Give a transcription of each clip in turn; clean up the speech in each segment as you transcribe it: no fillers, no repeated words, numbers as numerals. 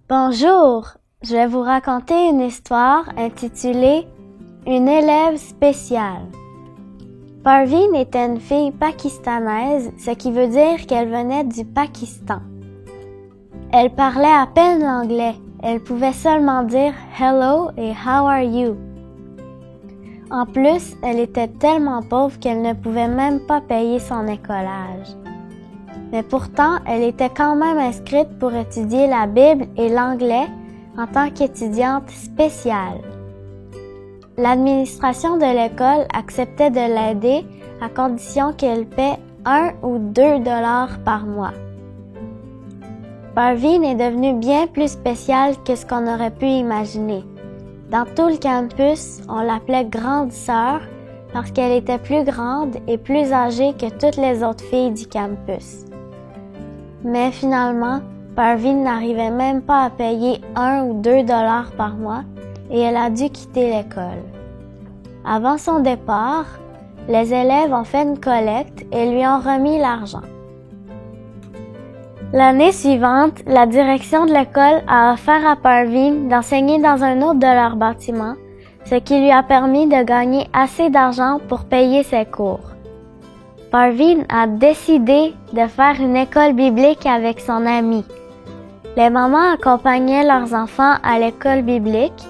Bonjour, je vais vous raconter une histoire intitulée « Une élève spéciale ». Parveen était une fille pakistanaise, ce qui veut dire qu'elle venait du Pakistan. Elle parlait à peine l'anglais, elle pouvait seulement dire « Hello » et « How are you ». En plus, elle était tellement pauvre qu'elle ne pouvait même pas payer son écolage. Mais pourtant, elle était quand même inscrite pour étudier la Bible et l'anglais en tant qu'étudiante spéciale. L'administration de l'école acceptait de l'aider à condition qu'elle paie 1 ou 2 $ par mois. Parveen est devenue bien plus spéciale que ce qu'on aurait pu imaginer. Dans tout le campus, on l'appelait grande sœur parce qu'elle était plus grande et plus âgée que toutes les autres filles du campus. Mais finalement, Parveen n'arrivait même pas à payer 1 ou 2 $ par mois et elle a dû quitter l'école. Avant son départ, les élèves ont fait une collecte et lui ont remis l'argent. L'année suivante, la direction de l'école a offert à Parveen d'enseigner dans un autre de leurs bâtiments, ce qui lui a permis de gagner assez d'argent pour payer ses cours. Parveen a décidé de faire une école biblique avec son ami. Les mamans accompagnaient leurs enfants à l'école biblique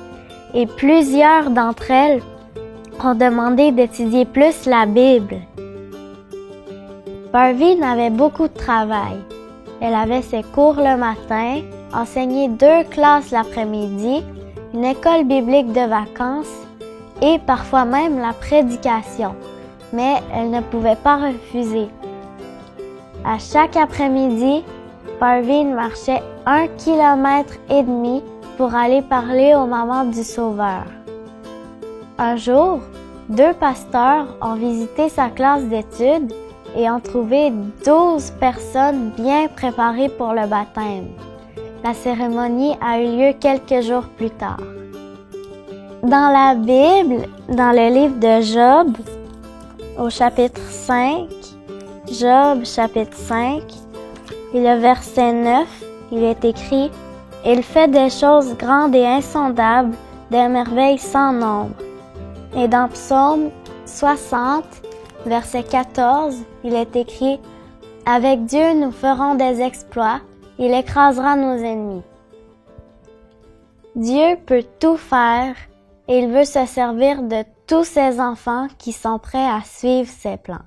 et plusieurs d'entre elles ont demandé d'étudier plus la Bible. Parveen avait beaucoup de travail. Elle avait ses cours le matin, enseignait 2 classes l'après-midi, une école biblique de vacances et parfois même la prédication. Mais elle ne pouvait pas refuser. À chaque après-midi, Parveen marchait 1,5 km pour aller parler aux mamans du Sauveur. Un jour, 2 pasteurs ont visité sa classe d'études et ont trouvé 12 personnes bien préparées pour le baptême. La cérémonie a eu lieu quelques jours plus tard. Dans la Bible, dans le livre de Job, au chapitre 5, Job chapitre 5, et le verset 9, il est écrit « Il fait des choses grandes et insondables, des merveilles sans nombre ». Et dans Psaume 60, verset 14, il est écrit « Avec Dieu nous ferons des exploits, il écrasera nos ennemis ». Dieu peut tout faire et il veut se servir de tous ses enfants qui sont prêts à suivre ses plans.